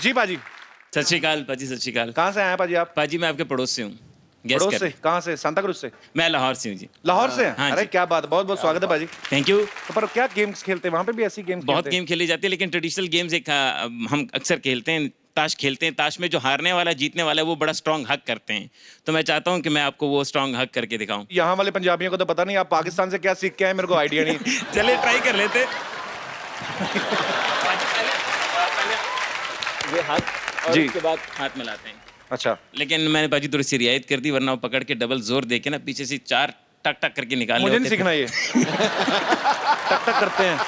जी पाजी। सत श्रीकाल पाजी, सत श्रीकाल। कहाँ से आए हैं पाजी आप? पाजी मैं आपके पड़ोस से हूँ। पड़ोस से? कहाँ से? सांता क्रूज से? मैं लाहौर से हूँ जी। लाहौर से? हाँ अरे जी। क्या बात, बहुत बहुत स्वागत है पाजी। Thank you. तो पर क्या गेम्स खेलते हैं वहाँ पे भी? ऐसी गेम्स बहुत खेलते हैं? गेम खेली जाती है, लेकिन ट्रेडिशनल गेम्स एक हम अक्सर खेलते हैं। ताश खेलते हैं। ताश में जो हारने वाला जीतने वाला है वो बड़ा स्ट्रांग हक करते हैं। तो मैं चाहता हूँ कि मैं आपको वो स्ट्रांग हक करके दिखाऊं। यहाँ वाले पंजाबियों को तो पता नहीं, आप पाकिस्तान से क्या सीख के आए मेरे को आइडिया नहीं। चलिए ट्राई कर लेते। ये हाथ और जी। उसके बाद हाथ मिलाते हैं। अच्छा, लेकिन मैंने बाजी थोड़ी सी रियायत कर दी, वरना वो पकड़ के डबल जोर दे के ना पीछे से 4 टक टक करके निकालने मुझे नहीं होते थे। सीखना ये। टक टक करते हैं।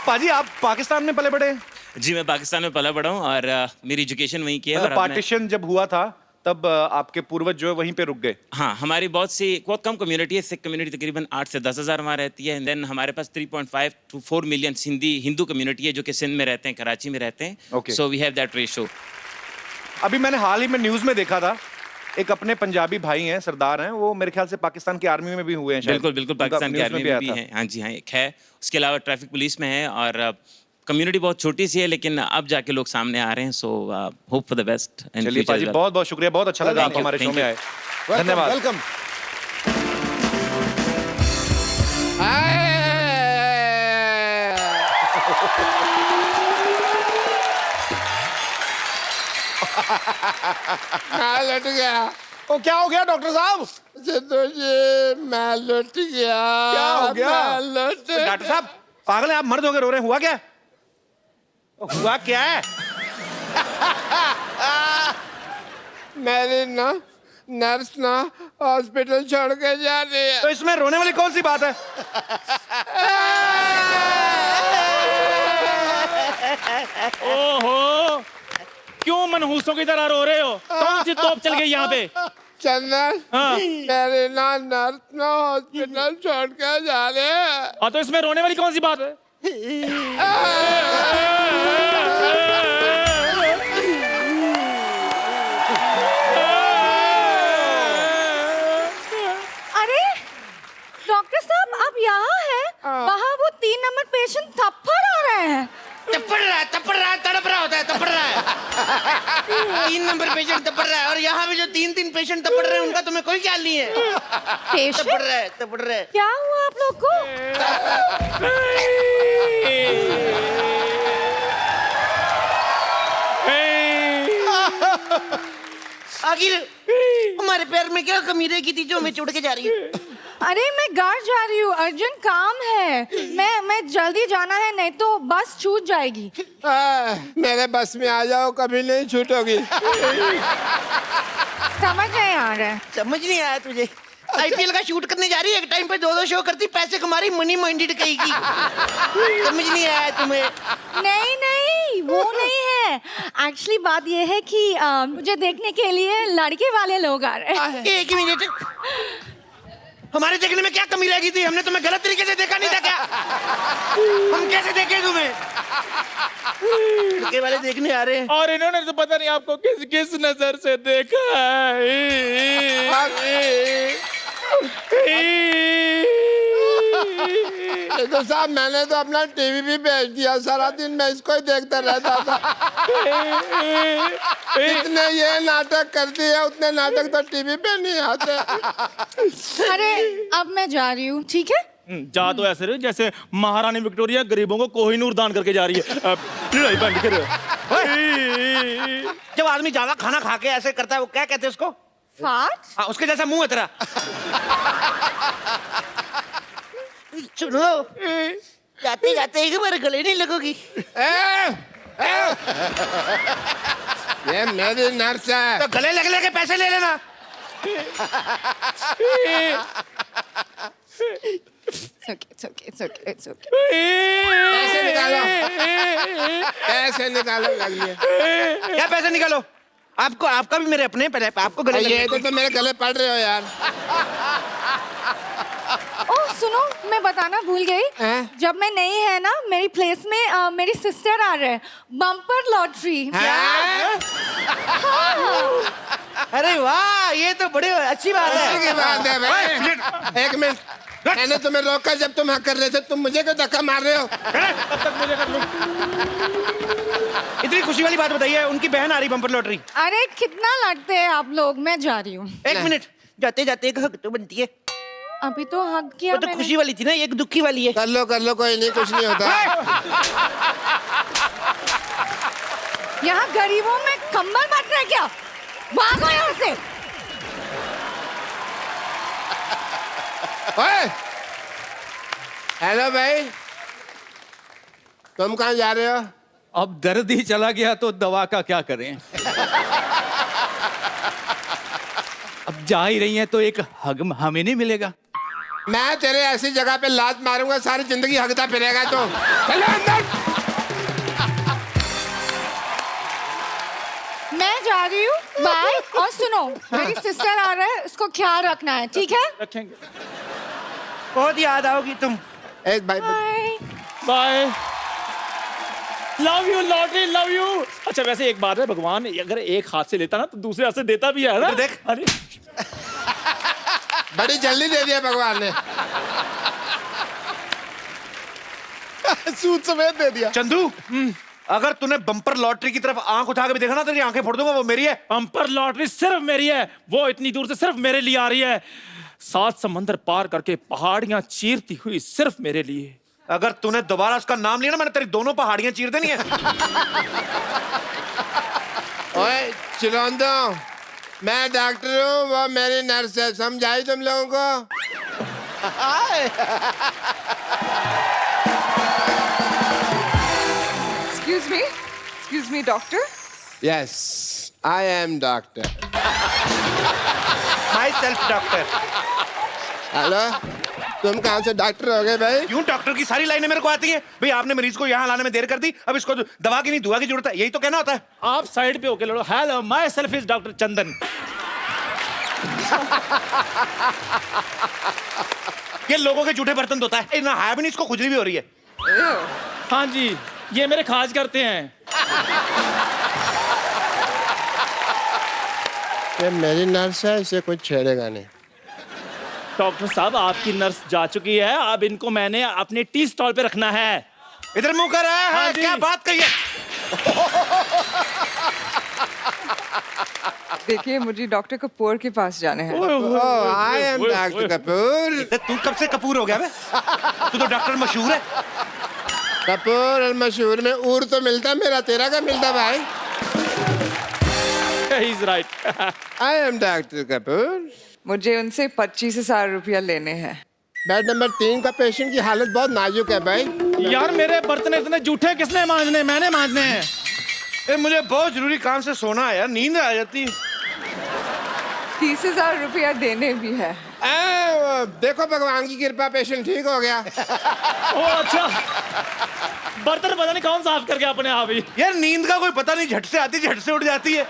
पाजी आप पाकिस्तान में पले बड़े? जी मैं पाकिस्तान में पला बड़ा हूँ और मेरी एजुकेशन वहीं की है। और अब मैं- पार्टीशन जब हुआ था तब आपके पूर्वज जो है वहीं पे रुक गए? हाँ, हमारी बहुत कम कम्युनिटी है। सिख कम्युनिटी तकरीबन 8 से 10 हज़ार वहाँ रहती है। देन हमारे पास 3.5 to 4 मिलियन हिंदू कम्युनिटी है जो कि सिंध में रहते हैं, कराची में रहते हैं। Okay. So we have that ratio. अभी मैंने हाल ही में न्यूज में देखा था, एक अपने पंजाबी भाई हैं, सरदार हैं, वो मेरे ख्याल से पाकिस्तान की आर्मी में भी हुए हैं शायद। बिल्कुल बिल्कुल, पाकिस्तान की न्यूज़ आर्मी भी आया में भी था। है। हाँ जी हाँ, एक है। उसके अलावा ट्रैफिक पुलिस में है। और कम्युनिटी बहुत छोटी सी है, लेकिन अब जाके लोग सामने आ रहे हैं। So hope for the best. चलिए पाजी, बहुत बहुत शुक्रिया, बहुत अच्छा लगा आप Thank you, हमारे शो thank में you. आए। धन्यवाद। वेलकम। मैं लट गया। ओ क्या हो गया डॉक्टर साहब? सिद्धू जी मैं लुट गया। क्या हो गया? मैं लुट डॉक्टर साहब पागल है आप? मर्द होकर रो रहे हैं, हुआ क्या? हुआ क्या है? मेरी ना नर्स ना हॉस्पिटल छोड़ के जा रही है। तो इसमें रोने वाली कौन सी बात है? ओहो, क्यों मनहूसों की तरह रो रहे हो? कौन सी तोप चल गई यहाँ पे? चंदन हाँ। मेरी ना नर्स ना हॉस्पिटल छोड़ के जा रहे हैं। हाँ, तो इसमें रोने वाली कौन सी बात है? अरे डॉक्टर साहब आप यहाँ हैं? वहाँ वो 3 नंबर पेशेंट थप्पड़ आ रहे हैं। तपड़ रहा है, तड़प रहा होता है, तपड़ रहा है। 3 नंबर पेशेंट तपड़ रहा है, और यहाँ पे जो 3 पेशेंट तपड़ रहे हैं उनका तुम्हें कोई ख्याल नहीं है। पेशेंट? तपड़ रहा है। क्या हुआ आप लोग को? आखिर हमारे पैर में क्या कमी रह गई थी जो हमें चुड़ के जा रही है? अरे मैं घर जा रही हूँ, अर्जेंट काम है। मैं जल्दी जाना है, नहीं तो बस छूट जाएगी। मेरे बस में आ जाओ, कभी नहीं छूटोगी। समझ नहीं आ रहा है। समझ नहीं आया तुझे? आईपीएल का शूट करने जा रही है, एक टाइम पे 2-2 शो करती, पैसे कमा रही, मनी माइंडेड कहेगी। समझ नहीं आया तुम्हें? नहीं नहीं, वो नहीं है। एक्चुअली बात ये है कि मुझे देखने के लिए लड़के वाले लोग आ रहे हैं। एक मिनट, हमारे देखने में क्या कमी रह गई थी? हमने तुम्हें गलत तरीके से देखा नहीं था क्या? हम कैसे देखे तुम्हें? लड़के वाले देखने आ रहे हैं। और इन्होंने तो पता नहीं आपको किस किस नजर से देखा तो साहब मैंने तो अपना टीवी भी बेच दिया, सारा दिन मैं इसको ही देखता रहता था। जितने ये नाटक करती है उतने नाटक तो टीवी पे नहीं आते। अरे अब मैं जा रही हूँ, ठीक है? जा तो ऐसे रहे जैसे महारानी विक्टोरिया गरीबों को कोहिनूर दान करके जा रही है। लड़ाई बंद करो। जब आदमी ज्यादा खाना खा के ऐसे करता है, वो क्या कहते हैं उसको? फाट? हाँ, उसके जैसा मुंह है तेरा। सुनो, जाते जाते एक बार गले नहीं लगोगी। ये मेरी नर्स है। तो गले लग के पैसे ले लेना। It's okay. पैसे निकालो, पैसे निकालो, लग लिया। क्या पैसे निकालो? आपको, आपका भी मेरे अपने पैसे, आपको गले ये लगे। तो मेरे गले पड़ रहे हो यार। ओह सुनो, मैं बताना भूल गई। जब मैं नहीं है ना, मेरी प्लेस में मेरी सिस्टर आ रहे हैं। Bumper lottery. अरे वाह, ये तो बड़ी अच्छी बात है। अच्छी बात है भाई। एक मिनट, मैंने तुम्हें रोका जब तुम हाँ कर रहे थे, तुम मुझे क्यों धक्का मार रहे हो? तब तक मुझे कर लूं। खुशी वाली बात बताइए, उनकी बहन आ रही बम्पर लॉटरी। अरे कितना लगते हैं आप लोग, मैं जा रही हूँ। एक मिनट, जाते जाते एक हक तो बनती है। अभी तो हक किया वो तो मैंने। खुशी वाली थी ना, एक दुखी वाली है। कर लो कोई नहीं, कुछ नहीं होता। यहाँ गरीबों में कंबल बांट रहे क्या? भागो यहाँ से। ओए, हेलो भाई, तुम कहाँ जा रहे हो? अब दर्द ही चला गया तो दवा का क्या करें। अब जा ही रही हैं तो एक हग हमें नहीं मिलेगा। मैं तेरे ऐसी जगह पे लात मारूंगा, सारी जिंदगी हगता फिरेगा तो। चलो अंदर। मैं जा रही हूँ, बाय। और सुनो, मेरी सिस्टर आ रहा है, उसको ख्याल रखना है, ठीक है? रखेंगे। बहुत याद आओगी तुम। एक भाई, bye. Bye. Love you lottery, love you. अच्छा वैसे एक बात है, भगवान अगर एक हाथ से लेता ना तो दूसरे हाथ से देता भी है ना। तो देख। अरे बड़ी जल्दी दे दिया भगवान ने। सूद समेत दे दिया। चंदू, अगर तूने बम्पर लॉटरी की तरफ आंख उठा के भी देखा ना, तेरी आंखें फोड़ दूंगा। वो मेरी है। बम्पर लॉटरी सिर्फ मेरी है, वो इतनी दूर से सिर्फ मेरे लिए आ रही है, 7 समंदर पार करके पहाड़ियां चीरती हुई सिर्फ मेरे लिए। अगर तूने दोबारा उसका नाम लिया ना, मैंने तेरी दोनों पहाड़ियां चीर देनी है। ओए चिलौंदो, मैं डॉक्टर हूँ, वो मेरी नर्स है, समझाई तुम लोगों को? Excuse me, doctor? Yes, I am doctor. My self doctor. Hello, तुम कहाँ से डॉक्टर हो गए भाई? क्यों डॉक्टर की सारी लाइनें मेरे को आती हैं? भाई आपने मरीज को यहाँ लाने में देर कर दी, अब इसको दवा की नहीं दुआ की जरूरत है, यही तो कहना होता है। आप साइड पे होके लड़ो। Hello, myself is doctor Chandan. ये लोगों के जूठे बर्तन धोता है। ना है भी नहीं, इसको खुजली भी हो रही है। हाँ जी, ये मेरे खाज करते हैं। ये मेरी नर्स है, इसे कुछ छेड़ेगा नहीं। डॉक्टर साहब, आपकी नर्स जा चुकी है, अब इनको मैंने अपने टी स्टॉल पे रखना है। इधर मुंह कर रहा है। हाँ जी। क्या बात कही है? देखिए, मुझे डॉक्टर कपूर के पास जाना है। ओह, आई एम डॉक्टर कपूर। तू कब से कपूर हो गया बे? तू तो डॉक्टर मशहूर है। कपूर और मशहूर में ऊर तो मिलता, मेरा तेरा का मिलता भाई। He's right. I am doctor Kapoor. मुझे उनसे 25,000 रुपया लेने हैं। बेड नंबर 3 का पेशेंट की हालत बहुत नाजुक है भाई। यार मेरे बर्तन इतने जूठे किसने मांजने? मैंने मांजने हैं। ए, मुझे बहुत जरूरी काम से सोना है यार, नींद आ जाती। 30,000 रुपया देने भी है। देखो भगवान की कृपा, पेशेंट ठीक हो गया। ओ अच्छा, बर्तन पता नहीं कौन साफ कर गया अपने आप ही। यार नींद का कोई पता नहीं, झट से आती झट से उठ जाती है।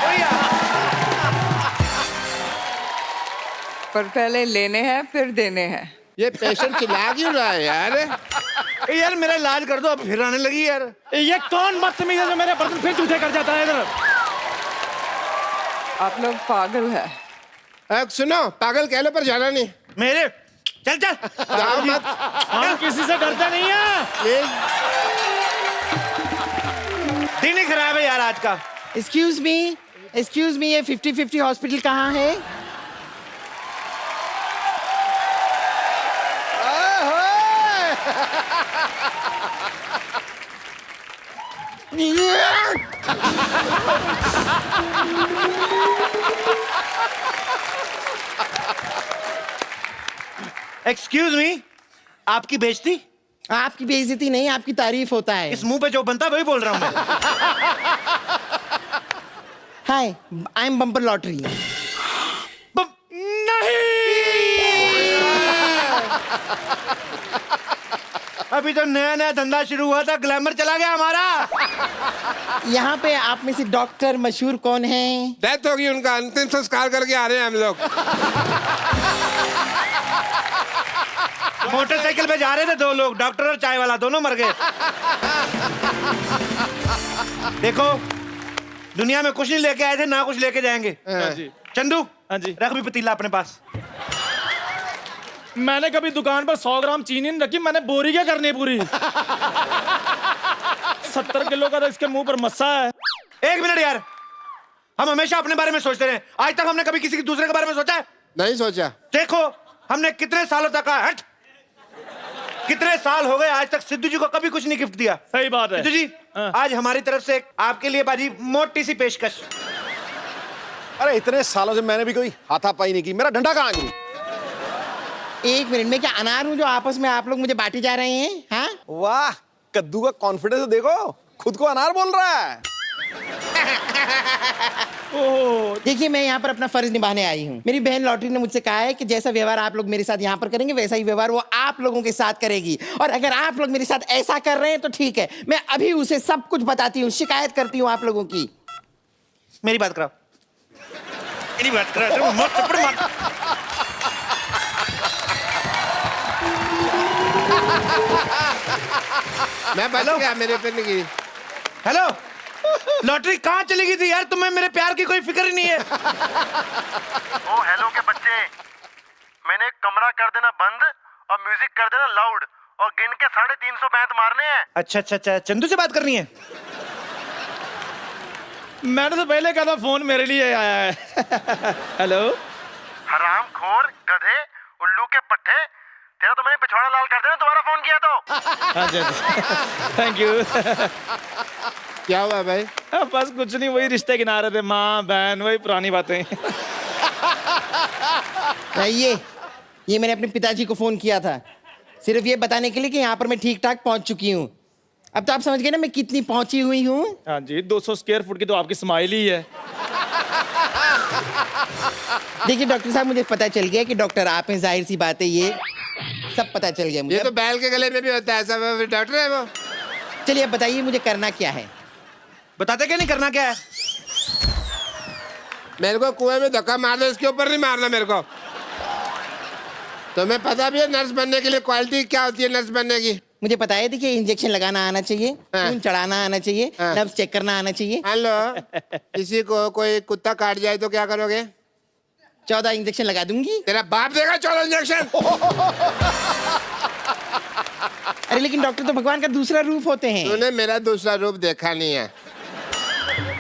ओए यार। पर पहले लेने हैं फिर देने हैं। ये पेशेंट चिल्ला क्यों रहा है यार? ए, यार मेरा इलाज कर दो, अब फिर आने लगी यार। ये कौन बदतमीज है जो मेरे बर्तन फिर जूठे कर जाता है? इधर आप लोग पागल है। सुनो, पागल कह लो पर जाना नहीं। मेरे चल चल जाओ मत। हम किसी से डरते नहीं है। ये दिन ही खराब है यार आज का। एक्सक्यूज मी, ये 50-50 हॉस्पिटल कहाँ है? एक्सक्यूज मी, आपकी बेइज्जती? आपकी बेइज्जती नहीं, आपकी तारीफ होता है। इस मुंह पे जो बनता है वही बोल रहा हूँ मैं। हाय, आई एम बम्पर लॉटरी। अभी तो नया नया धंधा शुरू हुआ था, ग्लैमर चला गया हमारा। यहाँ पे आप में से डॉक्टर मशहूर कौन है? डेथ होगी, उनका अंतिम संस्कार करके आ रहे हैं हम लोग। मोटरसाइकिल पे जा रहे थे 2 लोग, डॉक्टर और चाय वाला, दोनों मर गए। देखो, दुनिया में कुछ नहीं लेके आए थे, ना कुछ लेके जाएंगे। चंदू, हाँ जी। रख भी पतीला अपने पास। मैंने कभी दुकान पर 100 ग्राम चीनी नहीं रखी, मैंने बोरी क्या करनी है पूरी। 70 किलो का तो इसके मुंह पर मस्सा है। 1 मिनट यार, हम हमेशा अपने बारे में सोचते रहे, आज तक हमने कभी किसी के दूसरे के बारे में सोचा है? नहीं सोचा। देखो हमने कितने सालों तक कहा, हट, कितने साल हो गए, आज तक सिद्धू जी को कभी कुछ नहीं गिफ्ट दिया। सही बात है। सिद्धू जी, आज हमारी तरफ से आपके लिए बाजी मोटी सी पेशकश। अरे इतने सालों से मैंने भी कोई हाथापाई नहीं की, मेरा डंडा कहाँ है? 1 मिनट में क्या अनार हूँ जो आपस में आप लोग मुझे बांटे जा रहे हैं? हाँ, वाह, कद्दू का कॉन्फिडेंस देखो, खुद को अनार बोल रहा है। ओह, देखिए मैं यहाँ पर अपना फर्ज निभाने आई हूँ। मेरी बहन लॉटरी ने मुझसे कहा है कि जैसा व्यवहार आप लोग मेरे साथ यहाँ पर करेंगे वैसा ही व्यवहार वो आप लोगों के साथ करेगी। और अगर आप लोग मेरे साथ ऐसा कर रहे हैं तो ठीक है, मैं अभी उसे सब कुछ बताती हूँ, शिकायत करती हूँ आप लोगों की। मेरी बात कराओ, मेरी बात कराओ, मत थप्पड़ मार। मैं बच गया, मेरे पे नहीं गिरी। हेलो, लॉटरी कहाँ चली गई थी यार? तुम्हें मेरे प्यार की कोई फिक्र ही नहीं है। ओ हेलो के बच्चे, मैंने कमरा कर देना बंद और म्यूजिक कर देना लाउड और गिन के 350 बैंत मारने हैं। अच्छा अच्छा अच्छा, चंदू से बात करनी है? मैंने तो पहले कहा था फोन मेरे लिए आया है। हेलो, हराम खोर, गधे, उल्लू के पट्टे, तेरा तो मैंने पिछवाड़ा लाल कर देना, दोबारा फोन किया तो। अच्छा, थैंक यू। क्या हुआ भाई? बस कुछ नहीं, वही रिश्ते गिना रहे थे, माँ बहन, वही पुरानी बातें। ये मैंने अपने पिताजी को फोन किया था सिर्फ ये बताने के लिए कि यहाँ पर मैं ठीक ठाक पहुँच चुकी हूँ। अब तो आप समझ गए ना मैं कितनी पहुंची हुई हूँ। हाँ जी, 200 स्क्वायर फुट की तो आपकी स्माइल ही है। देखिए डॉक्टर साहब, मुझे पता चल गया कि डॉक्टर आप हैं, जाहिर सी बात है, ये सब पता चल गया मुझे। ये तो बैल के गले में भी होता है, सब डॉक्टर है वो। चलिए अब बताइए मुझे करना क्या है? बताते क्या नहीं, करना क्या है? मेरे को कुएं में धक्का मार दो, इसके ऊपर नहीं मारना मेरे को। तुम्हें पता भी है नर्स बनने के लिए क्वालिटी क्या होती है नर्स बनने की? मुझे पता है, देखिए इंजेक्शन लगाना आना चाहिए, खून चढ़ाना आना चाहिए, नर्व्स चेक करना आना चाहिए। हेलो, किसी को कोई कुत्ता काट जाए तो क्या करोगे? 14 इंजेक्शन लगा दूंगी। तेरा बाप देगा 14 इंजेक्शन। अरे लेकिन डॉक्टर तो भगवान का दूसरा रूप होते हैं। तूने मेरा दूसरा रूप देखा नहीं है।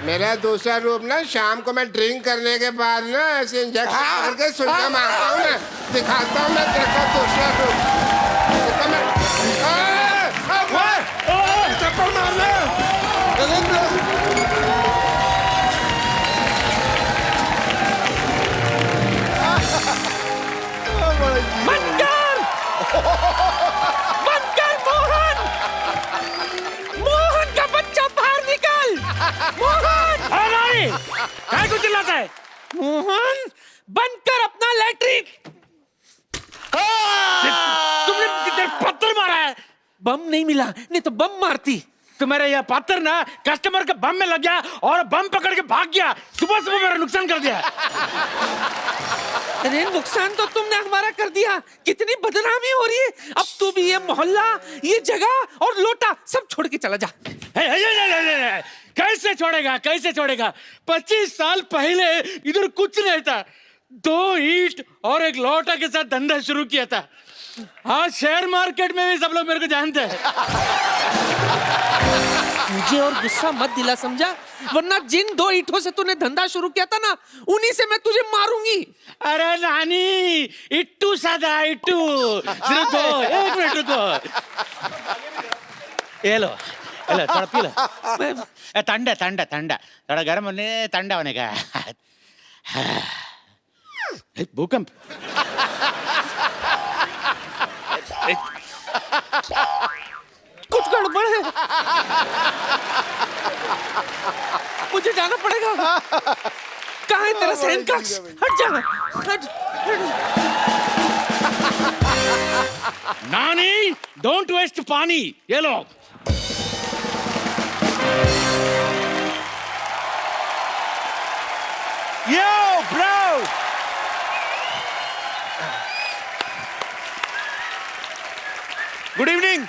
मेरा दूसरा रूप ना शाम को मैं ड्रिंक करने के बाद ना ऐसे इंजेक्शन करके सुइयां मारता हूँ ना, दिखाता हूँ मैं तेरा दूसरा रूप। चप्पल मारना। मोहन! मोहन का बच्चा बाहर निकल! मोहन! अरे! काय को चिल्लाता है? मोहन, बंद कर अपना लैट्रिन! तुमने कितने पत्थर मारा है? बम नहीं मिला, नहीं तो बम मारती। तुम्हारा यह पत्थर ना कस्टमर के बम में लग गया और बम पकड़ के भाग गया। सुबह सुबह मेरा नुकसान कर दिया। अरे नुकसान तो तुमने हमारा कर दिया, कितनी बदनामी हो रही है। अब तू भी ये मोहल्ला, ये जगह और लोटा सब छोड़ के चला जा। कैसे छोड़ेगा, कैसे छोड़ेगा? 25 साल पहले इधर कुछ नहीं था, 2 ईंट और एक लोटा के साथ धंधा शुरू किया था। हाँ, शेयर मार्केट में भी सब लोग मेरे को जानते हैं। मुझे और गुस्सा मत दिला, समझा? वरना जिन 2 ईंटों से तूने धंधा शुरू किया था ना, उन्हीं से मैं तुझे मारूंगी। अरे नानी, इट्टू सादा इट्टू। रुको, 1 मिनट रुको। ये लो, थोड़ा पी लो। ठंडा ठंडा ठंडा, थोड़ा गर्म होने ठंडा होने का। भूकंप। कुछ गड़बड़ है, मुझे जाना पड़ेगा। कहाँ है तेरा सहन कक्ष? हट जा, हट। नानी, डोंट वेस्ट पानी। ये लो। Yo bro, good evening.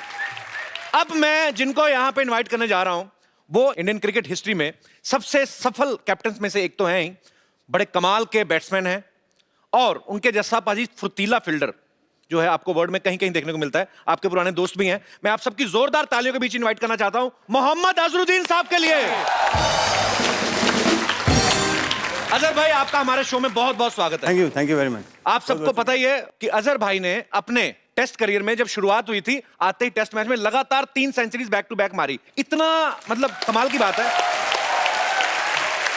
अब मैं जिनको यहाँ पे इनवाइट करने जा रहा हूँ वो इंडियन क्रिकेट हिस्ट्री में सबसे सफल कैप्टन में से एक तो हैं ही, बड़े कमाल के बैट्समैन हैं और उनके जैसा पाजी फुर्तीला फील्डर जो है आपको वर्ल्ड में कहीं कहीं देखने को मिलता है, आपके पुराने दोस्त भी हैं। मैं आप सबकी जोरदार तालियों के बीच इनवाइट करना चाहता हूं मोहम्मद अजहरुद्दीन साहब के लिए। अजहर भाई, आपका हमारे शो में बहुत बहुत स्वागत है। Thank you very much. आप सबको पता ही है कि अजहर भाई ने अपने टेस्ट करियर में जब शुरुआत हुई थी, आते ही टेस्ट मैच में लगातार 3 सेंचुरीज बैक टू बैक मारी। इतना मतलब कमाल की बात है।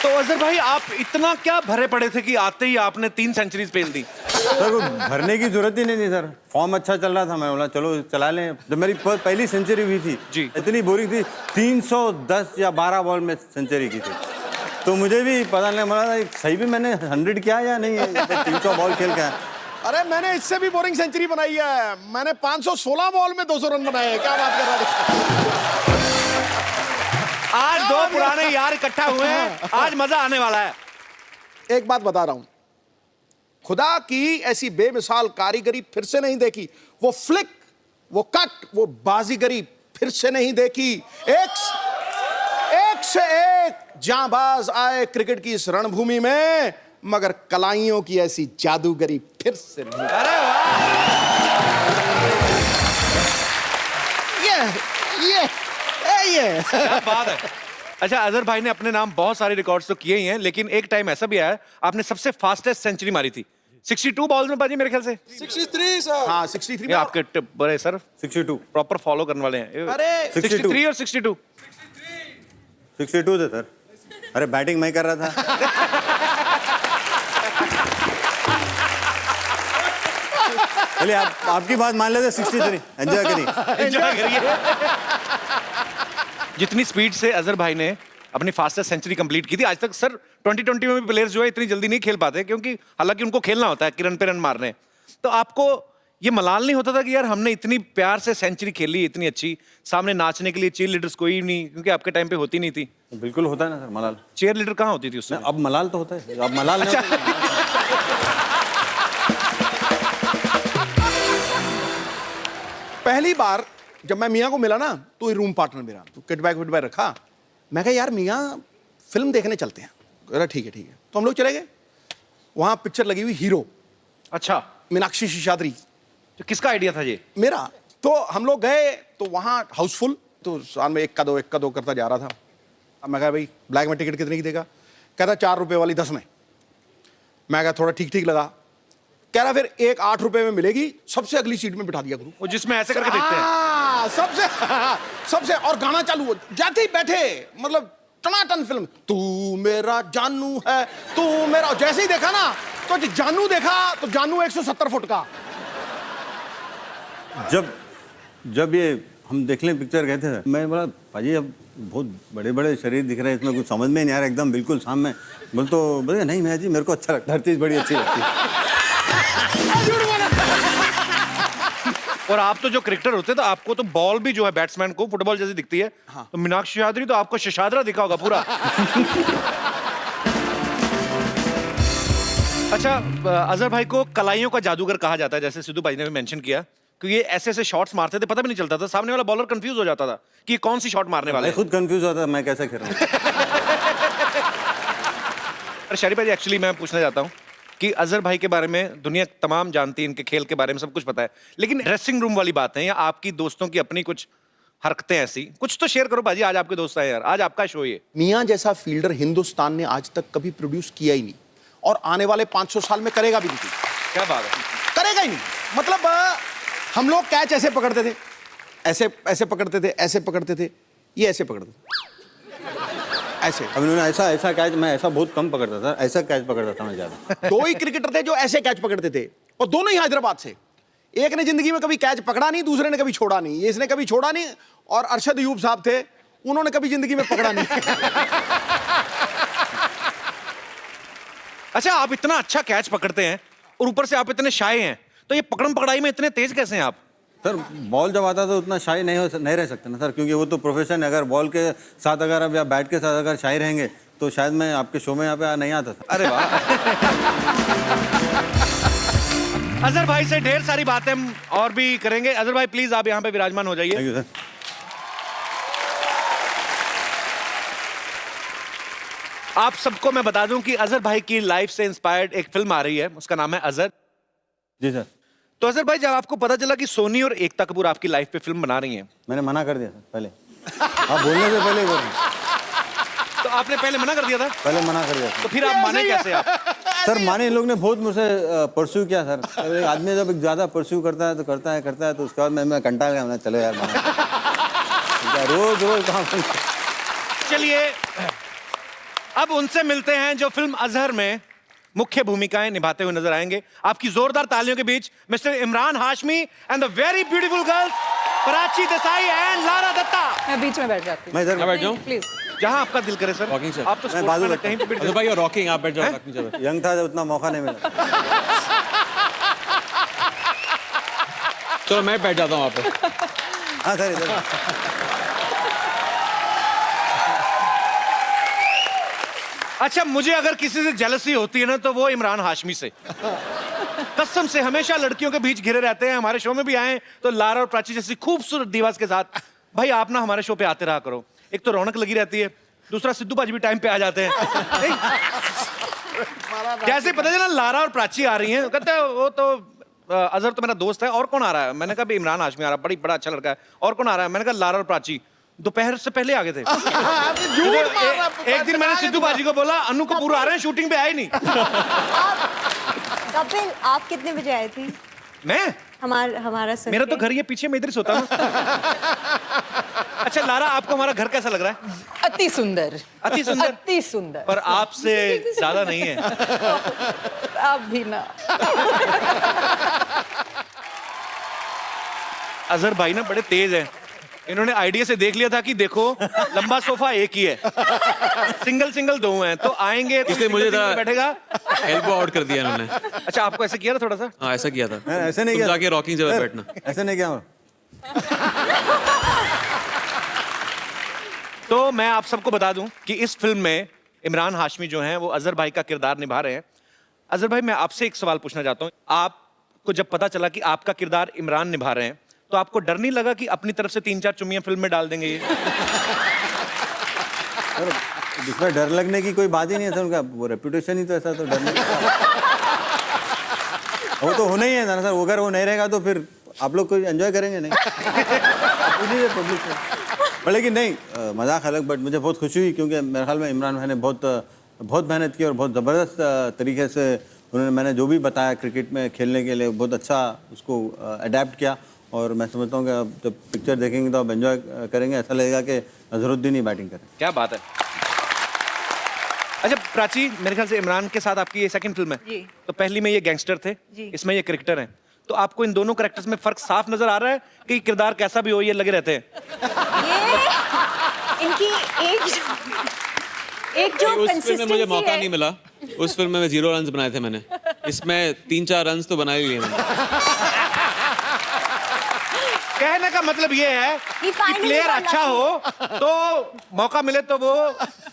तो अजहर भाई, आप इतना क्या भरे पड़े थे कि आते ही आपने 3 सेंचुरीज पेल दी? सर वो भरने की जरूरत ही नहीं थी सर, फॉर्म अच्छा चल रहा था, मैं बोला चलो चला लें। जब मेरी पहली सेंचुरी हुई थी जी, इतनी बोरिंग थी, 310 या 12 बॉल में सेंचुरी की थी, तो मुझे भी पता नहीं, बोला सही भी मैंने 100 किया या नहीं, 300 बॉल खेल के। अरे मैंने इससे भी बोरिंग सेंचुरी बनाई है, मैंने 516 बॉल में 200 रन बनाए हैं। क्या बात कर रहा है? आज 2 पुराने यार इकट्ठा हुए हैं, आज मजा आने वाला है। एक बात बता रहा हूं, खुदा की ऐसी बेमिसाल कारीगरी फिर से नहीं देखी। वो फ्लिक, वो कट, वो बाजीगरी फिर से नहीं देखी। एक से एक जांबाज आए क्रिकेट की इस रणभूमि में, मगर कलाइयों की ऐसी जादूगरी फिर से नहीं। अरे वाह, ये क्या बात है। अच्छा, अजहर भाई ने अपने नाम बहुत सारे रिकॉर्ड्स तो किए ही हैं, लेकिन एक टाइम ऐसा भी आया आपने सबसे फास्टेस्ट सेंचुरी मारी थी 62 बॉल्स में बाजी, मेरे ख्याल से 63 सर। हाँ 63 में आपके टिप बड़े सर 62 प्रॉपर फॉलो करने वाले हैं। अरे 63 और 62 थे सर। अरे बैटिंग मैं कर रहा था। चलिए आपकी बात मान लेते 63। एंजॉय करिए, एंजॉय करिए। जितनी स्पीड से अजहर भाई ने अपनी फास्टेस्ट सेंचुरी कंप्लीट की थी, आज तक सर 2020 में भी प्लेयर्स जो है इतनी जल्दी नहीं खेल पाते, क्योंकि हालांकि उनको खेलना होता है कि रन पे रन मारने। तो आपको ये मलाल नहीं होता था कि यार हमने इतनी प्यार से सेंचुरी खेली इतनी अच्छी, सामने नाचने के लिए चीयर लीडर्स कोई नहीं, क्योंकि आपके टाइम पे होती नहीं थी? बिल्कुल होता है ना सर मलाल। चीयर लीडर कहाँ होती थी उसमें? अब मलाल तो होता है, अब मलाल नहीं होता। पहली बार जब मैं मियाँ को मिला ना, तो ये रूम पार्टनर मेरा, तो किट बैग रखा। मैं कहा यार मियाँ फिल्म देखने चलते हैं। अरे ठीक है। तो हम लोग चले गए, वहां पिक्चर लगी हुई हीरो। अच्छा, मीनाक्षी शेषाद्री। तो किसका आइडिया था ये? मेरा। तो हम लोग गए तो वहां हाउसफुल, तो साल में एक का दो करता जा रहा था। अब मैं कहा भाई ब्लैक में टिकट कितने की देगा? कहता 4 रुपए वाली 10 में। मैं कहा थोड़ा ठीक लगा। कह रहा फिर एक 8 रुपए में मिलेगी, सबसे अगली सीट में बिठा दिया गुरु। वो जिसमें ऐसे करके देखते हैं सबसे और गाना चालू हो जाते ही बैठे, मतलब टनाटन फिल्म। तू मेरा जानू है, तू मेरा। जैसे ही देखा ना तो जानू देखा, तो जानू 170 फुट का। जब ये हम देखने पिक्चर गए थे, मैं बोला पाजी अब बहुत बड़े बड़े शरीर दिख रहे हैं, इसमें कुछ समझ में नहीं आ रहा, एकदम बिल्कुल सामने। बोले नहीं मैं जी मेरे को अच्छा लगता है, हर चीज़ बड़ी अच्छी लगती है। और आप तो जो क्रिकेटर होते हैं, तो आपको तो बॉल भी जो है बैट्समैन को फुटबॉल जैसी दिखती है। हाँ। तो मीनाक्षी शेषाद्री तो आपको शशाद्रा दिखा होगा पूरा। अच्छा, अजहर भाई को कलाइयों का जादूगर कहा जाता है, जैसे सिद्धू भाई ने भी मेंशन किया, क्योंकि ये ऐसे शॉट्स मारते थे, पता भी नहीं चलता था, सामने वाला बॉलर कंफ्यूज हो जाता था कि कौन सी शॉट मारने वाला है। मैं खुद कंफ्यूज होता था मैं कैसे खेल रहा हूं। अरे शरीफ भाई, एक्चुअली मैं पूछना चाहता हूँ कि अजहर भाई के बारे में दुनिया तमाम जानती है, इनके खेल के बारे में सब कुछ पता है, लेकिन ड्रेसिंग रूम वाली बात है या आपकी दोस्तों की अपनी कुछ हरकतें ऐसी कुछ तो शेयर करो भाजी। आज आपके दोस्त आए यार, आज आपका शो ये। मियां जैसा फील्डर हिंदुस्तान ने आज तक कभी प्रोड्यूस किया ही नहीं, और आने वाले 500 साल में करेगा भी नहीं। क्या बात है? करेगा ही नहीं। मतलब हम लोग कैच ऐसे पकड़ते थे, ऐसे पकड़ते थे, ऐसे पकड़ते थे, ये ऐसे पकड़ते थे, ऐसे। अब उन्होंने ऐसा कैच, मैं ऐसा बहुत कम पकड़ता था, ऐसा कैच पकड़ता था मैं ज्यादा। 2 ही क्रिकेटर थे जो ऐसे कैच पकड़ते थे, और दोनों ही हैदराबाद से। एक ने जिंदगी में कभी कैच पकड़ा नहीं, दूसरे ने कभी छोड़ा नहीं। इसने कभी छोड़ा नहीं, और अरशद अयूब साहब थे, उन्होंने कभी जिंदगी में पकड़ा नहीं। अच्छा, आप इतना अच्छा कैच पकड़ते हैं और ऊपर से आप इतने शाय हैं, तो ये पकड़म पकड़ाई में इतने तेज कैसे हैं आप? सर बॉल जब आता तो उतना शाय नहीं रह सकते ना सर, क्योंकि वो तो प्रोफेशन है। अगर बॉल के साथ अगर आप या बैट के साथ अगर शाय रहेंगे तो शायद मैं आपके शो में यहाँ पे नहीं आता था। अरे वाह। अजहर भाई से ढेर सारी बातें हम और भी करेंगे। अजहर भाई प्लीज आप यहाँ पे विराजमान हो जाइए। Thank you sir. आप सबको मैं बता दूं कि अजहर भाई की लाइफ से इंस्पायर्ड एक फिल्म आ रही है, उसका नाम है अजहर। जी सर। तो अजहर भाई जब आपको पता चला कि सोनी और एकता कपूर आपकी लाइफ पे फिल्म बना रही हैं, मैंने मना कर दिया सर पहले, आप बोलने से पहले ही बोल रहे हैं। तो आपने पहले मना कर दिया था? पहले मना कर दिया था। तो फिर आप माने कैसे आप? सर माने इन लोग ने बहुत मुझसे परस्यू किया सर। एक आदमी जब ज़्यादा परस्यू करता है तो करता है तो उसके बाद मैं कंटाल गया, चलो यार रोज रोज काम। चलिए अब उनसे मिलते हैं जो फिल्म अजहर में मुख्य भूमिकाएं निभाते हुए नजर आएंगे। आपकी जोरदार तालियों के बीच mister Emraan Hashmi and the very beautiful girls Prachi Desai and Lara Dutta. मैं बीच में बैठ जाती मैं इधर बैठ जाऊं? प्लीज। जहाँ आपका दिल करे सर। Rocking sir। आप तो मैं बाजू sportsman हैं, कहीं पे बैठ जाओ। भाई रॉकिंग, आप बैठ जाओ रॉकिंग चेयर पे। यंग था जब उतना मौका नहीं मिला। चलो मैं बैठ जाता हूँ वहाँ पे। हाँ सर इधर। अच्छा मुझे अगर किसी से जेलसी होती है ना तो वो इमरान हाशमी से। कसम से हमेशा लड़कियों के बीच घिरे रहते हैं। हमारे शो में भी आए तो लारा और प्राची जैसी खूबसूरत दीवार के साथ। भाई आप ना हमारे शो पे आते रहा करो, एक तो रौनक लगी रहती है, दूसरा सिद्धू बाजी भी टाइम पे आ जाते हैं। कैसे पता चला लारा और प्राची आ रही हैं, कहते हैं वो तो अजहर तो मेरा दोस्त है, और कौन आ रहा है? मैंने कहा भी इमरान हाशमी आ रहा है, बड़ा अच्छा लड़का है। और कौन आ रहा है? मैंने कहा लारा और प्राची। दोपहर से पहले आ गए थे। एक दिन मैंने सिद्धू बाजी को बोला अनु कपूर आ रहे हैं, शूटिंग पे आए नहीं। कपिल आप कितने बजे आए थे? मैं हमारा मेरा तो घर ये पीछे, मैं इधर ही सोता हूँ। अच्छा लारा आपको हमारा घर कैसा लग रहा है? अति सुंदर। अति सुंदर? अति सुंदर। पर आपसे ज्यादा नहीं है। आप भी ना। अजहर भाई ना बड़े तेज हैं। इन्होंने आइडिया से देख लिया था कि देखो लंबा सोफा एक ही है, सिंगल दो हैं, तो आएंगे तो इसलिए मुझे single बैठेगा। एल्बो आउट कर दिया इन्होंने। अच्छा आपको ऐसे किया था थोड़ा सा? हाँ ऐसा किया था। ऐसे नहीं तुम किया। जाके रॉकिंग जगह बैठना। ऐसे नहीं किया। तो मैं आप सबको बता दूं कि इस फिल्म में इमरान हाशमी जो हैं वो अजहर भाई का किरदार निभा रहे हैं। अजहर भाई मैं आपसे एक सवाल पूछना चाहता हूं। आपको जब पता चला कि आपका किरदार इमरान निभा रहे हैं तो आपको डर नहीं लगा कि अपनी तरफ से 3-4 चुम्मियां फिल्म में डाल देंगे ये? इसमें डर लगने की कोई बात ही नहीं है सर, उनका वो रेपुटेशन ही तो ऐसा, तो डरने वो तो होना ही है ना सर। अगर वो नहीं रहेगा तो फिर आप लोग कोई एंजॉय करेंगे नहीं। पब्लिक पर लेकिन नहीं, मजाक अलग, बट मुझे बहुत खुशी हुई क्योंकि मेरे ख्याल में इमरान भाई ने बहुत मेहनत की और बहुत ज़बरदस्त तरीके से उन्होंने मैंने जो भी बताया क्रिकेट में खेलने के लिए बहुत अच्छा उसको अडेप्ट किया। और मैं समझता हूँ कि अब जब पिक्चर देखेंगे तो आप एंजॉय करेंगे, ऐसा लगेगा कि अजहरुद्दीन ही बैटिंग करें। क्या बात है। अच्छा प्राची मेरे ख्याल से इमरान के साथ आपकी ये सेकंड फिल्म है जी। तो पहली में ये गैंगस्टर थे, इसमें ये क्रिकेटर हैं, तो आपको इन दोनों कैरेक्टर्स में फर्क साफ नजर आ रहा है कि किरदार कैसा भी हो ये लगे रहते हैं? इनकी एक जो उस फिल्म में मुझे मौका नहीं मिला। उस फिल्म में 0 रन बनाए थे मैंने, इसमें 3-4 रन तो बनाए हुए हैं। कहने का मतलब ये है कि प्लेयर अच्छा हो तो मौका मिले तो वो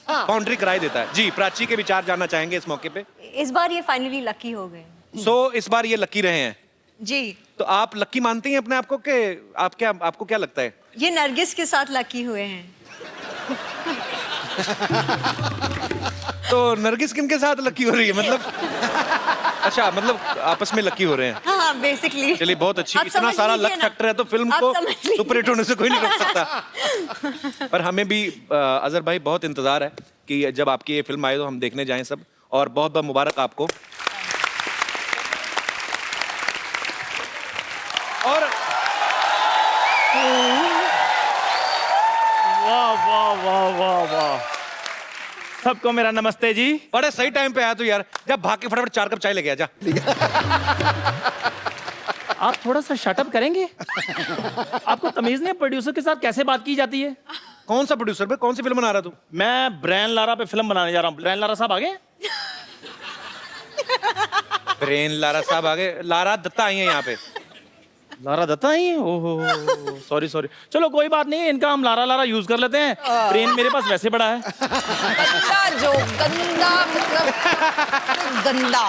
बाउंड्री कराई देता है। जी प्राची के विचार जानना चाहेंगे इस मौके पे। इस बार ये फाइनली लकी हो गए। इस बार ये लकी रहे हैं जी। तो आप लकी मानती हैं अपने आप को कि आपको क्या लगता है? ये नरगिस के साथ लकी हुए हैं। तो नरगिस किन के साथ लकी हो रही है मतलब? अच्छा मतलब आपस में लकी हो रहे हैं। हाँ बेसिकली। चलिए बहुत अच्छी। आप इतना समझ सारा लीजिए लक ना। फैक्टर है तो फिल्म आप को समझ लीजिए। सुपर हिट होने से कोई नहीं रोक सकता। पर हमें भी अजहर भाई बहुत इंतजार है कि जब आपकी ये फिल्म आए तो हम देखने जाएं सब, और बहुत बहुत मुबारक आपको। और वाह वाह वाह वाह वाह, सबको मेरा नमस्ते जी। बड़े सही टाइम पे आया तो यार, जब भाग के फटाफट 4 कप चाय लेके आ जा। आप थोड़ा सा शटअप करेंगे? आपको तमीज नहीं, प्रोड्यूसर के साथ कैसे बात की जाती है? कौन सा प्रोड्यूसर पे? कौन सी फिल्म बना रहा तू? मैं ब्रेन लारा पे फिल्म बनाने जा रहा हूँ। ब्रेन लारा साहब आ गए? ब्रेन लारा साहब आगे, लारा दत्ता आई है यहाँ पे। लारा दत्ता ही है? ओहो सॉरी सॉरी, चलो कोई बात नहीं, इनका हम लारा लारा यूज कर लेते हैं। ब्रेन मेरे पास वैसे बड़ा है। गंदा जो गंदा मतलब गंदा।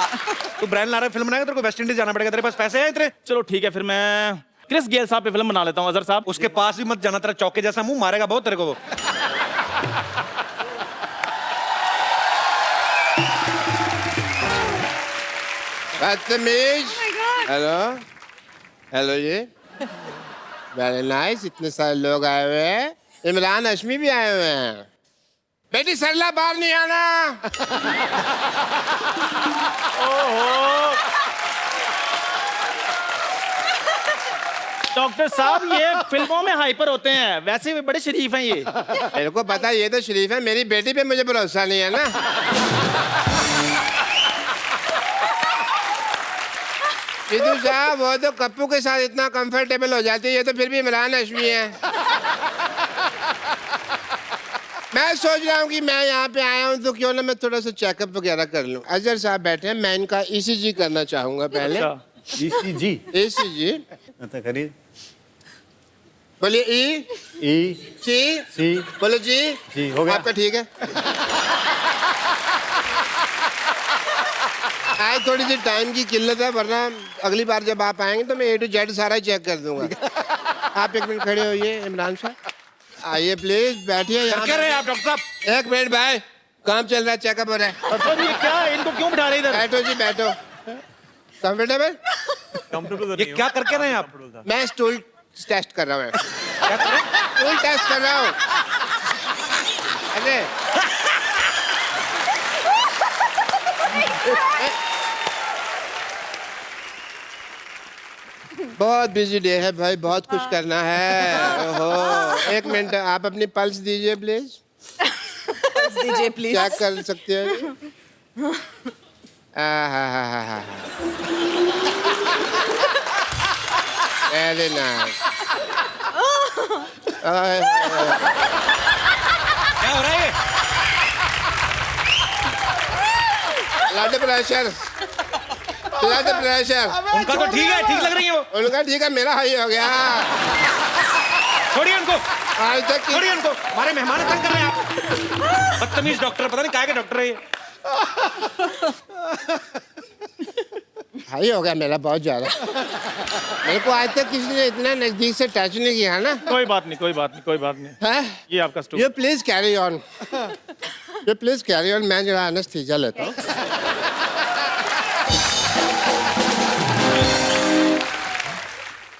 तू ब्रेन लारा फिल्म बनाएगा, तेरे को वेस्ट इंडीज जाना पड़ेगा, तेरे पास पैसे हैं इतने? चलो ठीक है, फिर मैं क्रिस गेल साहब पे फिल्म बना लेता हूँ। अजहर साहब उसके पास भी मत जाना, तेरा चौके जैसा मुंह मारेगा बहुत तेरे को वो। बदतमीज। हेलो हेलो जी, वेरी नाइस। इतने सारे लोग आए हुए हैं, इमरान हाशमी भी आए हुए हैं। बेटी सरला बाहर नहीं आना। डॉक्टर साहब ये फिल्मों में हाइपर होते हैं, वैसे भी बड़े शरीफ हैं ये। मेरे को पता ये तो शरीफ है, मेरी बेटी पे मुझे भरोसा नहीं है ना। सिद्धू साहब वो तो कप्पू के साथ इतना कंफर्टेबल हो जाती है, ये तो फिर भी इमरान हाशमी है। मैं सोच रहा हूँ कि मैं यहाँ पे आया हूँ तो क्यों ना मैं थोड़ा सा चेकअप वगैरह कर लूँ। अजहर साहब बैठे हैं, मैं इनका ECG करना चाहूंगा पहले। ECG ECG अच्छा करिए। बोलिए E C बोलो जी हो गया। आपका ठीक है। आज थोड़ी सी टाइम की किल्लत है, वरना अगली बार जब आप आएंगे तो मैं A to Z सारा चेक कर दूंगा। आप एक मिनट खड़े होइए इमरान साहब, आइए प्लीज बैठिए यहाँ। क्या रहे आप डॉक्टर साहब? एक मिनट भाई, काम चल रहा है, चेकअप हो रहा है। सर ये क्या, इनको क्यों बिठा रहे इधर? बैठो जी बैठो। कंफर्टेबल? ये क्या करके रहे हैं आप? मैं स्टूल टेस्ट कर रहा हूँ। स्टूल टेस्ट कर रहा हूँ। अरे बहुत बिजी डे है भाई, बहुत कुछ करना है। ओहो, एक मिनट आप अपनी पल्स दीजिए प्लीज। दीजिए प्लीज। चेक कर सकते हैं? Very nice. क्या हो रहा है? Blood pressure, blood pressure. उनका तो ठीक है, ठीक लग रही है वो। उनका ठीक है, मेरा हाई हो गया। छोड़िए उनको, आज तक छोड़िए उनको, हमारे मेहमान तंग कर रहे हैं आप। बदतमीज डॉक्टर, पता नहीं काय के डॉक्टर है ये। हाई हो गया मेरा बहुत ज्यादा। मेरे को आज तक किसी ने इतना नजदीक से टच नहीं किया ना। कोई बात नहीं, कोई बात नहीं, कोई बात नहीं। है ये आपका स्टूल। ये प्लीज कैरी ऑन, ये प्लीज कैरी ऑन। मैं जरा एनेस्थीसिया लेता हूँ।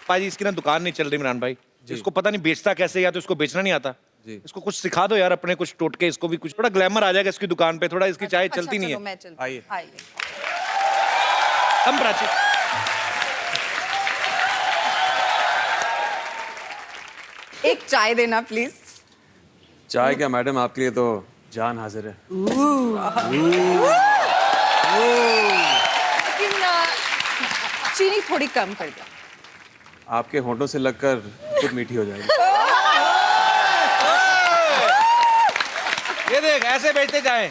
पाजी इसकी ना दुकान नहीं चल रही इमरान भाई, इसको पता नहीं बेचता कैसे, या तो इसको बेचना नहीं आता। इसको कुछ सिखा दो यार, अपने कुछ टोटके, इसको भी कुछ थोड़ा ग्लैमर आ जाएगा इसकी दुकान पे। थोड़ा इसकी चाय चलती नहीं है। आइए। हम प्राची एक चाय देना प्लीज। चाय क्या मैडम, आपके लिए तो जान हाजिर है। लेकिन चीनी थोड़ी कम कर दो। आपके होंठों से लगकर खुद मीठी हो जाएगी। ये देख, ऐसे बेचते जाए।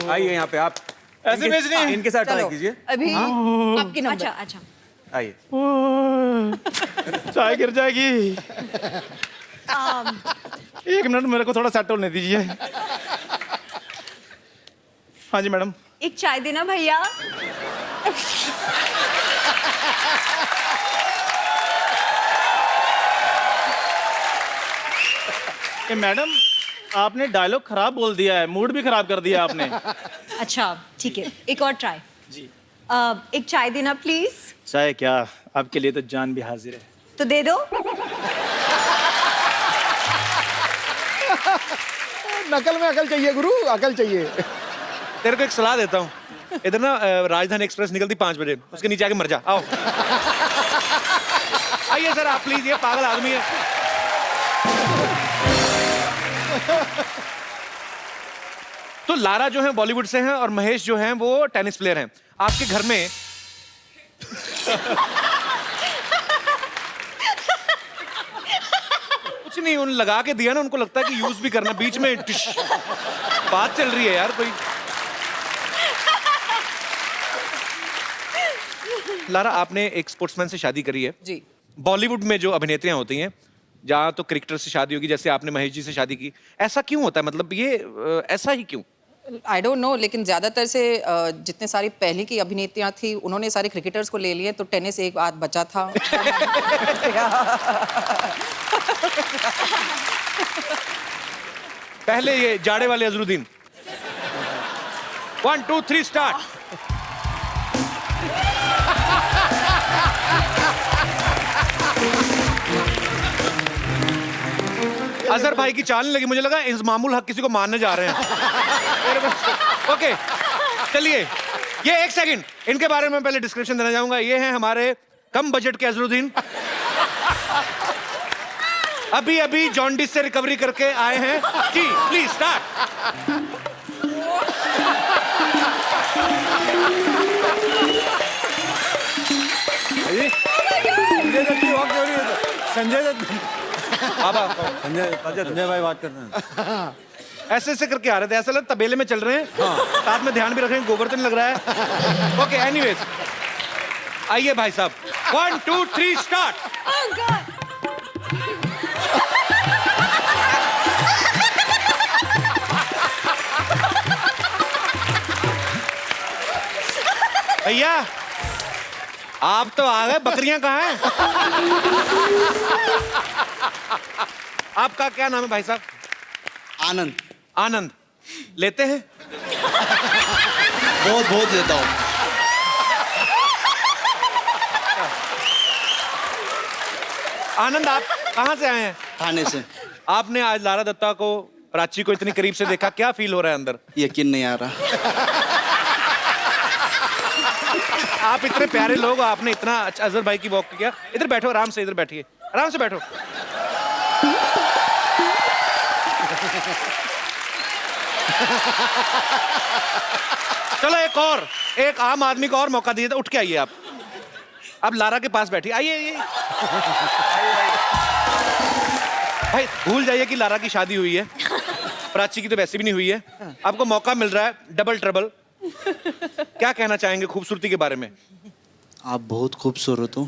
आइए यहाँ पे, आप ऐसे बेचनी है। इनके साथ ट्राई चलो, कीजिए। अभी आपकी नंबर। अच्छा अच्छा। आइए। चाय गिर जाएगी। एक मिनट मेरे को थोड़ा सेट होने दीजिए। हाँ जी मैडम। एक चाय देना भैया। ये मैडम आपने डायलॉग खराब बोल दिया है, मूड भी खराब कर दिया आपने। अच्छा ठीक है, एक और ट्राई जी। एक चाय देना प्लीज। चाय क्या, आपके लिए तो जान भी हाजिर है। तो दे दो। नकल में अकल चाहिए गुरु, अकल चाहिए। तेरे को एक सलाह देता हूँ, इधर ना राजधानी एक्सप्रेस निकलती 5 बजे, उसके नीचे आके मर जा। आओ आइए सर आप प्लीज, ये पागल आदमी है। तो लारा जो है बॉलीवुड से हैं और महेश जो हैं वो टेनिस प्लेयर हैं। आपके घर में कुछ नहीं, उन लगा के दिया ना, उनको लगता है कि यूज भी करना, बीच में बात चल रही है यार कोई। लारा आपने एक स्पोर्ट्समैन से शादी करी है जी। बॉलीवुड में जो अभिनेत्रियां होती हैं, जहाँ तो क्रिकेटर से शादी होगी, जैसे आपने महेश जी से शादी की, ऐसा क्यों होता है? मतलब ये ऐसा ही क्यों? आई डोंट नो, लेकिन ज़्यादातर से जितने सारी पहले की अभिनेत्रियां थी उन्होंने सारे क्रिकेटर्स को ले लिए, तो टेनिस एक बात बचा था। पहले ये जाड़े वाले अजरुद्दीन। 1 2 3 स्टार्ट। अजहर भाई की चाल नहीं लगी, मुझे लगा इंजमामुल हक किसी को मारने जा रहे हैं। ओके चलिए, ये एक सेकंड, इनके बारे में पहले डिस्क्रिप्शन देना चाहूंगा। ये हैं हमारे कम बजट के अजरुद्दीन, अभी अभी जॉन्डिस से रिकवरी करके आए हैं जी। Please start. संजय दत्त की वॉक हो रही है। संजय दत्त संजय भाई बात करते हैं। ऐसे ऐसे करके आ रहे थे, ऐसा लग तबेले में चल रहे हैं, साथ में ध्यान भी रख रहे हैं, गोबर तो नहीं लग रहा है। ओके एनीवेज, आइए भाई साहब, 1 2 3 स्टार्ट। भैया आप तो आ गए, बकरियां कहाँ हैं? आपका क्या नाम है भाई साहब? आनंद। आनंद लेते हैं? बहुत बहुत लेता हूँ। आनंद आप कहाँ से आए हैं? थाने से। आपने आज लारा दत्ता को, प्राची को इतनी करीब से देखा, क्या फील हो रहा है अंदर? यकीन नहीं आ रहा। आप इतने प्यारे लोग, आपने इतना अच्छा अजहर भाई की वॉक किया। इधर बैठो आराम से, इधर बैठिए, आराम से बैठो। चलो एक आम आदमी को और मौका दिए, तो उठ के आइए आप। अब लारा के पास बैठिए, आइए। भाई भूल जाइए कि लारा की शादी हुई है, प्राची की तो वैसे भी नहीं हुई है। आपको मौका मिल रहा है डबल ट्रबल। क्या कहना चाहेंगे खूबसूरती के बारे में? आप बहुत खूबसूरत हो।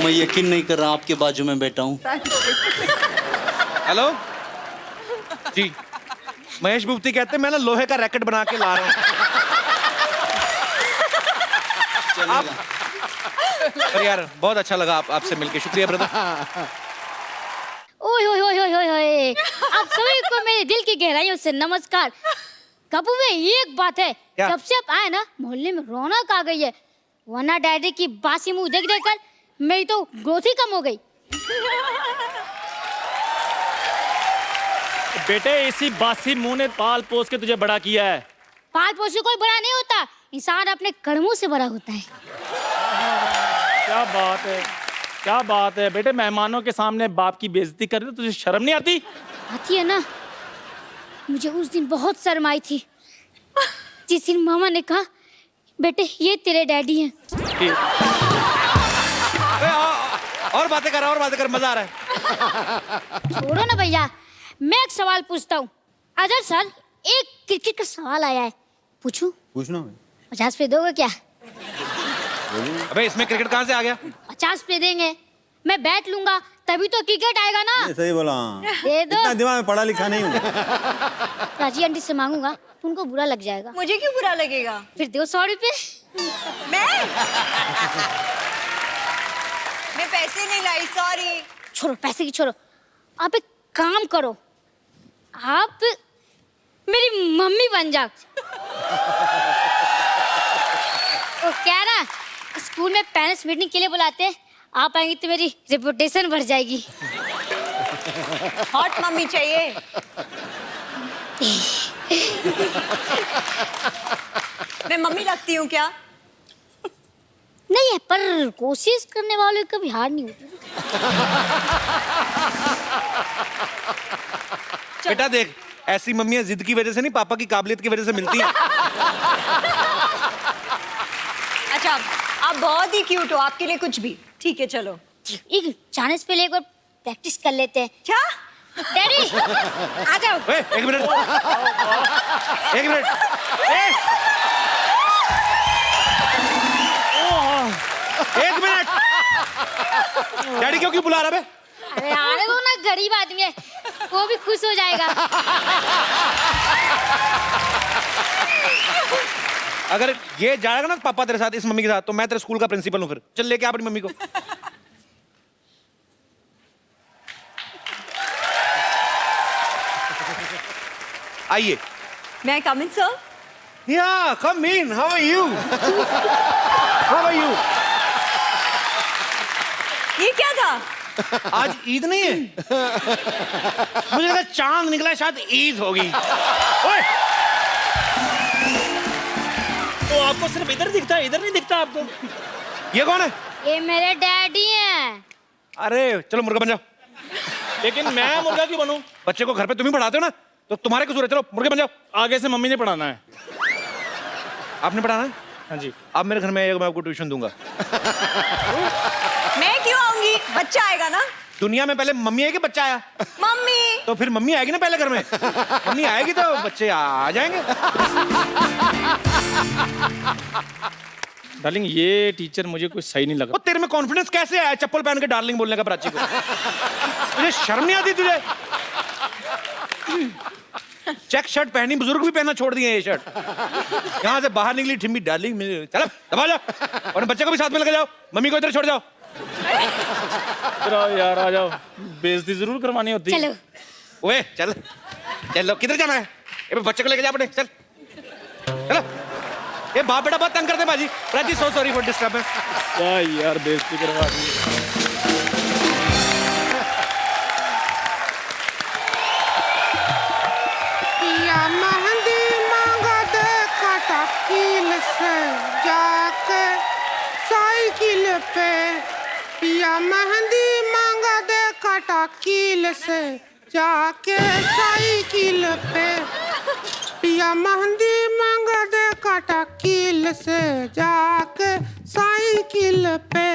मैं यकीन नहीं कर रहा आपके बाजू में बैठा हूँ। हेलो जी, महेश भूपति कहते हैं मैं ना लोहे का रैकेट बना के ला रहा हूँ। आप पर यार बहुत अच्छा लगा आपसे मिलके, शुक्रिया ब्रदर। ओए होए होए होए होए होए, आप सभी को मेरे दिल की गहराइयों से नमस्कार। कपूर भाई, ये एक बात है, जब से आप आए ना, मोहल्ले में रौनक आ गई है, वरना डैडी की बासी मुंह देख देख कर मेरी तो ग्रोथ ही कम हो गई। बेटे इसी बासी मुंह ने पाल पोस के तुझे बड़ा किया है। पाल पोस के कोई बड़ा नहीं होता, इंसान अपने कर्मों से बड़ा होता है। क्या बात है, क्या बात है बेटे, मेहमानों के सामने बाप की बेइज्जती कर रहे, तुझे शर्म नहीं आती? आती है ना। मुझे उस दिन बहुत शर्म आई थी, जिस दिन मामा ने कहा बेटे ये तेरे डैडी हैं। और बातें कर, मजा आ रहा है। छोड़ो ना भैया, मैं एक सवाल पूछता हूँ। अजहर सर, एक क्रिकेट का सवाल आया है, पूछूं? पूछना। 50 पे दोगे क्या? अबे इसमें क्रिकेट कहाँ से आ गया? 50 पे देंगे, मैं बैट लूंगा तभी तो क्रिकेट आएगा ना। सही बोला। दे दो। इतना दिमाग में पढ़ा लिखा नहीं हूँ। राजी आंटी से मांगूंगा तो उनको बुरा लग जाएगा। मुझे क्यों बुरा लगेगा? फिर दो 100 रुपए। मैं पैसे नहीं लाई, सॉरी। छोड़ो पैसे की, छोड़ो। आप एक काम करो, आप मेरी मम्मी बन जाओ। तो क्या ना, स्कूल में पेरेंट्स मीटिंग के लिए बुलाते हैं, आप आएंगी तो मेरी रेपुटेशन बढ़ जाएगी। हॉट मम्मी चाहिए। मैं मम्मी लगती हूँ क्या? नहीं है, पर कोशिश करने वालों की कभी हार नहीं होती। बेटा देख, ऐसी मम्मियां जिद की वजह से नहीं, पापा की काबिलियत की वजह से मिलती हैं। अच्छा, आप बहुत ही क्यूट हो, आपके लिए कुछ भी। ठीक है चलो, एक जाने से पहले एक बार प्रैक्टिस कर लेते हैं। क्या? डैडी आ जाओ। एक मिनट। डैडी क्यों बुला रहा है? अरे आने दो ना, गरीब आदमी है, वो भी खुश हो जाएगा। अगर ये जाएगा ना पापा तेरे साथ, इस मम्मी के साथ, तो मैं तेरे स्कूल का प्रिंसिपल हूँ। फिर चल लेके आ अपनी मम्मी को। आइए। May I come in, sir? Yeah, come in. How are you? How are you? ये क्या था? आज ईद नहीं है? मुझे लगा चांद निकला, शायद ईद होगी। ओए! तो आपको सिर्फ इधर दिखता है, इधर नहीं दिखता आपको? ये कौन है? ये मेरे डैडी हैं। अरे चलो मुर्गा बन जाओ। लेकिन मैं मुर्गा क्यों बनूं? बच्चे को घर पे तुम ही पढ़ाते हो ना, तो तुम्हारे कसूर है। चलो मुर्गे बन जाओ। आगे से मम्मी ने पढ़ाना है। आपने पढ़ाना है? हाँ जी। आप मेरे घर में आइएगा, मैं आपको ट्यूशन दूंगा। मैं क्यों आऊंगी? बच्चा आएगा ना। दुनिया में पहले मम्मी आएगी, बच्चा आया? मम्मी। तो फिर मम्मी आएगी ना पहले घर में। मम्मी आएगी तो बच्चे आ जाएंगे। डार्लिंग, ये टीचर मुझे कुछ सही नहीं लगा। वो तेरे में कॉन्फिडेंस कैसे आया चप्पल पहन के डार्लिंग बोलने का प्राची को? तुझे शर्म नहीं आती तुझे? चेक शर्ट पहनी, बुजुर्ग भी पहनना छोड़ दिए ये शर्ट। यहाँ से बाहर निकली ठिम्बी डार्लिंग, चलो दबा जाओ और बच्चे को भी साथ में लेके जाओ। मम्मी को इधर छोड़ जाओ। यार आ जाओ, बेइज्जती जरूर करवानी होती है। चलो। ओए चल चलो, किधर जाना है? ये बच्चे को लेके जा अपने, चल चलो। ये बाप बेटा बहुत तंग करते हैं बाजी। Prachi so sorry for disturbance. यार बेइज्जती करवा दी। मेहंदी मांगा दे कटकील से जाके साइकिल पे, पिया मेहंदी मांगा दे कटकील से जाके साइकिल पे, पिया मेहंदी मांगा दे कटकील से जाके साइकिल पे।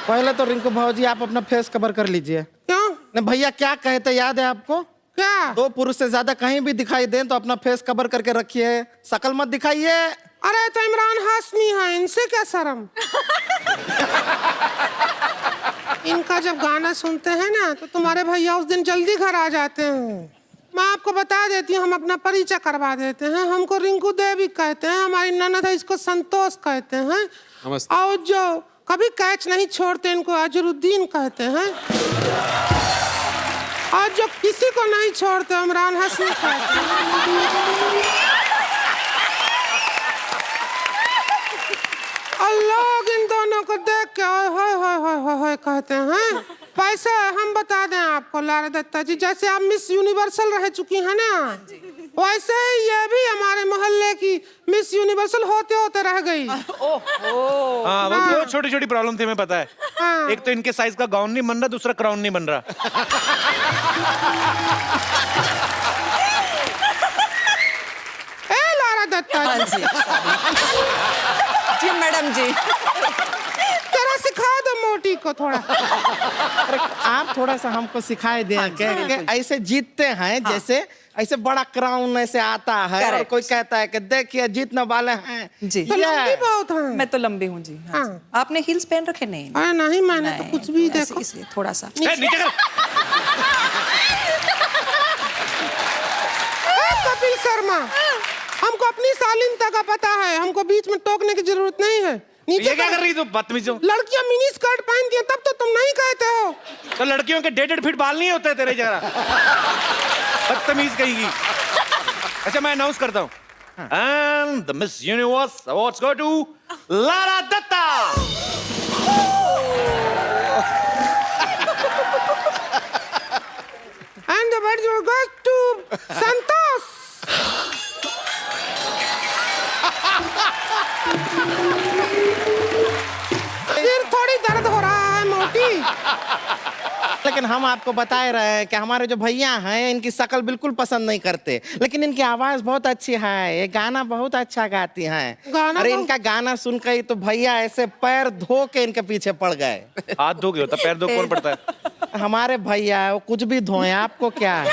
पहले तो रिंकू भाजी आप अपना फेस कवर कर लीजिए। क्यों? नहीं भैया क्या कहते याद है आपको? क्या? 2 पुरुष से ज्यादा कहीं भी दिखाई दें तो अपना फेस कवर करके रखिए, शकल मत दिखाइए। अरे तो इमरान हाशमी है, इनसे क्या शर्म? इनका जब गाना सुनते हैं ना तो तुम्हारे भैया उस दिन जल्दी घर आ जाते हैं। मैं आपको बता देती हूँ, हम अपना परिचय करवा देते हैं। हमको रिंकू देवी कहते हैं, हमारी ननद है इसको संतोष कहते हैं, और जो कभी कैच नहीं छोड़ते इनको अजरुद्दीन कहते हैं, और जो किसी को नहीं छोड़ते इमरान हाशमी कहते हैं। और लोग इन दोनों को देख के ओए कहते हैं। वैसे हम बता दें आपको लारा दत्ता जी, जैसे आप मिस यूनिवर्सल रह चुकी हैं ना, वैसे ही ये भी हमारे मोहल्ले की मिस यूनिवर्सल होते होते रह गई। हाँ, वो छोटी छोटी प्रॉब्लम थी, हमें पता है। हाँ। एक तो इनके साइज का गाउन नहीं बन रहा, दूसरा क्राउन नहीं बन रहा। ए लारा दत्ता जी। जी मैडम जी। जरा सिखा दो मोटी को थोड़ा। अरे आप थोड़ा सा हमको सिखाए दें कि ऐसे जीतते हैं, जैसे ऐसे बड़ा क्राउन ऐसे आता है और कोई कहता है कि देखिए जीतने वाले हैं जी। तो लंबी बहुत है। मैं तो लंबी हूँ जी। हाँ। आपने हील्स पहन रखे? नहीं अरे नहीं, मैंने तो कुछ भी देखो। इसलिए थोड़ा सा कपिल शर्मा, हमको अपनी शालीनता का पता है, हमको बीच में टोकने की जरूरत नहीं है। ये क्या कर रही तू बदतमीज? लड़कियां मिनी स्कर्ट पहनती हैं तब तो तुम नहीं कहते हो। तो लड़कियों के 1.5 फीट बाल नहीं होते तेरे जगह? बदतमीज कहेगी। अच्छा मैं अनाउंस करता हूँ, and the Miss Universe awards go to Lara Dutta. And the award goes to Santosh. सिर थोड़ी दर्द हो रहा है मोटी। लेकिन हम आपको बता रहे हैं कि हमारे जो भैया हैं इनकी शक्ल बिल्कुल पसंद नहीं करते, लेकिन इनकी आवाज बहुत अच्छी है, ये गाना बहुत अच्छा गाती हैं। अरे इनका गाना सुनकर ही तो भैया ऐसे पैर धो के इनके पीछे पड़ गए। हाथ धो गए होता, पैर धो कौन पड़ता है? हमारे भैया वो कुछ भी धोए, आपको क्या है?